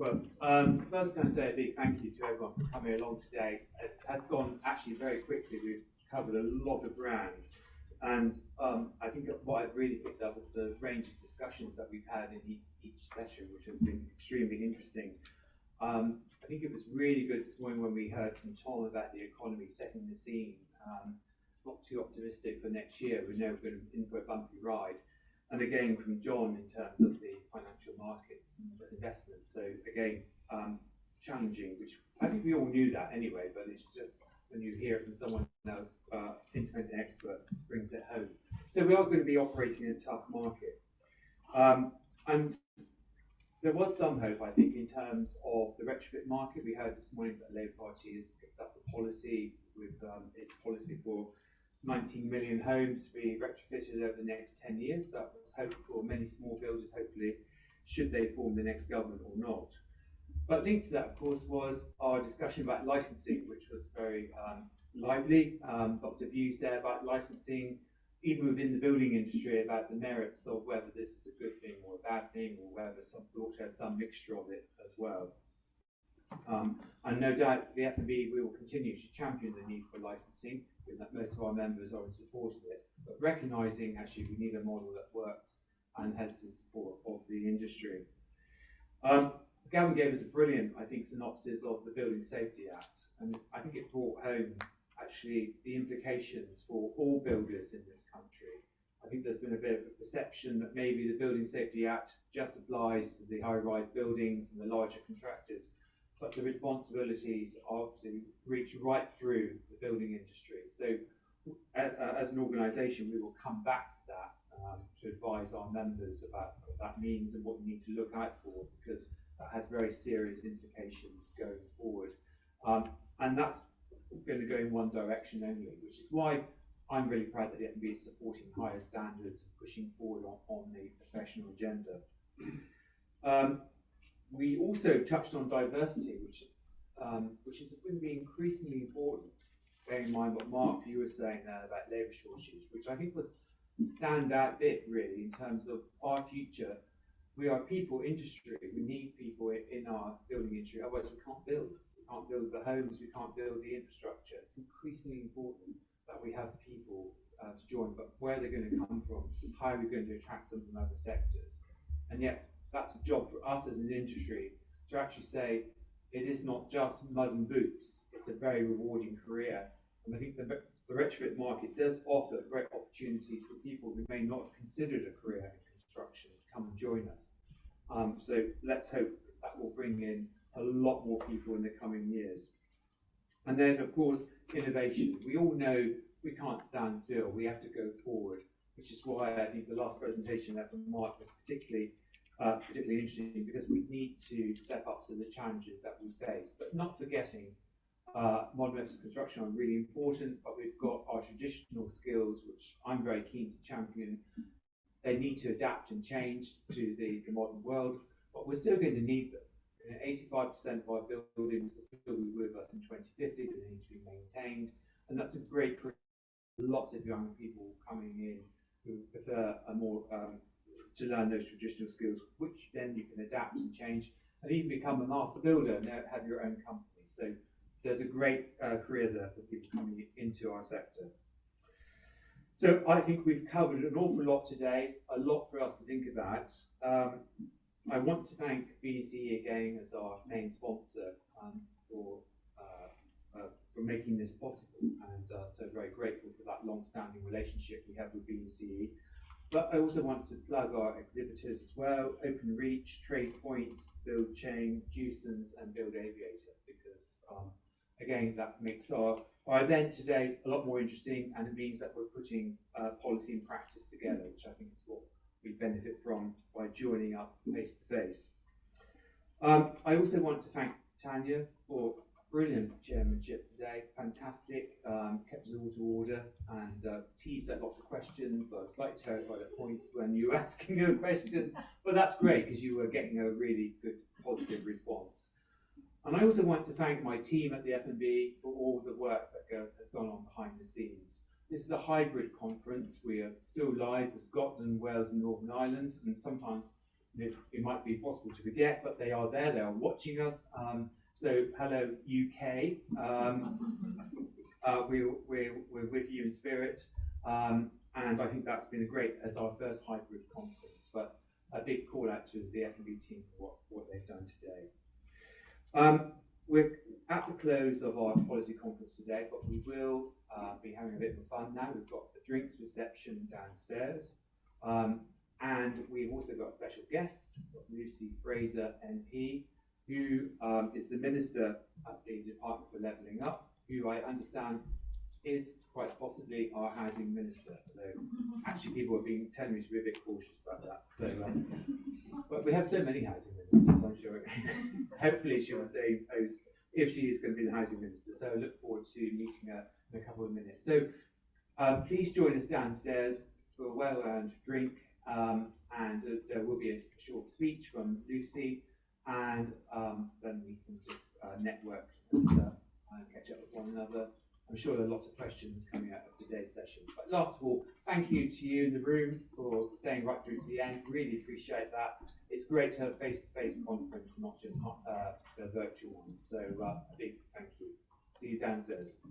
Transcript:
Well, first going to say a big thank you to everyone for coming along today. It has gone actually very quickly. We've covered a lot of ground. And I think what I've really picked up is a range of discussions that we've had in each session, which has been extremely interesting. I think it was really good this morning when we heard from Tom about the economy setting the scene. Not too optimistic for next year. We're now going in for a bumpy ride. And again, from John in terms of the financial markets and investments. So again, challenging, which I think we all knew that anyway, but it's just when you hear it from someone else, independent experts, brings it home. So we are going to be operating in a tough market. And there was some hope, I think, in terms of the retrofit market. We heard this morning that the Labour Party has picked up the policy with its policy for 19 million homes to be retrofitted over the next 10 years. That was hoped for many small builders, hopefully, should they form the next government or not. But linked to that, of course, was our discussion about licensing, which was very lively. Lots of views there about licensing, even within the building industry, about the merits of whether this is a good thing or a bad thing, or whether some ought to have some mixture of it as well. And no doubt the FMB will continue to champion the need for licensing, given that most of our members are in support of it, but recognising actually we need a model that works and has the support of the industry. Gavin gave us a brilliant, I think, synopsis of the Building Safety Act, and I think it brought home actually the implications for all builders in this country. I think there's been a bit of a perception that maybe the Building Safety Act just applies to the high-rise buildings and the larger contractors, but the responsibilities obviously reach right through the building industry. So as an organisation, we will come back to that to advise our members about what that means and what we need to look out for, because that has very serious implications going forward. And that's going to go in one direction only, which is why I'm really proud that the FMB is supporting higher standards, pushing forward on the professional agenda. We also touched on diversity, which is going to be increasingly important, bearing in mind what Mark, you were saying there about labour shortages, which I think was the standout bit really in terms of our future. We are a people industry. We need people in our building industry, otherwise we can't build. We can't build the homes, we can't build the infrastructure. It's increasingly important that we have people to join, but where they're going to come from, how are we going to attract them from other sectors? And yet, that's a job for us as an industry to actually say it is not just mud and boots, it's a very rewarding career. And I think the retrofit market does offer great opportunities for people who may not have considered a career in construction to come and join us. So let's hope that will bring in a lot more people in the coming years. And then, of course, innovation. We all know we can't stand still, we have to go forward, which is why I think the last presentation there from Mark was particularly interesting, because we need to step up to the challenges that we face, but not forgetting modern methods of construction are really important, but we've got our traditional skills, which I'm very keen to champion. They need to adapt and change to the modern world, but we're still going to need them. 85% of our buildings will still be with us in 2050, they need to be maintained, and that's a great career. Lots of young people coming in who prefer a more to learn those traditional skills, which then you can adapt and change, and even become a master builder and have your own company. So there's a great career there for people coming into our sector. So I think we've covered an awful lot today, a lot for us to think about. I want to thank BDCE again as our main sponsor for making this possible, and so very grateful for that long-standing relationship we have with BDCE. But I also want to plug our exhibitors as well: OpenReach, TradePoint, Build Chain, Dewsons, and Build Aviator, because again, that makes our event today a lot more interesting, and it means that we're putting policy and practice together, which I think is what we benefit from by joining up face to face. I also want to thank Tanya for brilliant chairmanship today, fantastic, kept us all to order, and teased out lots of questions. I was slightly terrified at points when you were asking her questions, but that's great because you were getting a really good positive response. And I also want to thank my team at the FMB for all the work that has gone on behind the scenes. This is a hybrid conference. We are still live with Scotland, Wales and Northern Ireland, and sometimes it might be possible to forget, but they are there, they are watching us. So hello UK, we're with you in spirit, and I think that's been great as our first hybrid conference, but a big call out to the FMB team for what they've done today. We're at the close of our policy conference today, but we will be having a bit of fun now. We've got the drinks reception downstairs, and we've also got a special guest, Lucy Fraser MP, who is the Minister at the Department for Levelling Up, who I understand is quite possibly our housing minister, although actually people have been telling me to be a bit cautious about that. So, but we have so many housing ministers, I'm sure. Hopefully she'll stay post if she is going to be the housing minister. So I look forward to meeting her in a couple of minutes. So please join us downstairs for a well-earned drink, and there will be a short speech from Lucy, and then we can just network and catch up with one another. I'm sure there are lots of questions coming out of today's sessions. But last of all, thank you to you in the room for staying right through to the end. Really appreciate that. It's great to have a face-to-face conference, not just the virtual ones. So a big thank you. See you downstairs.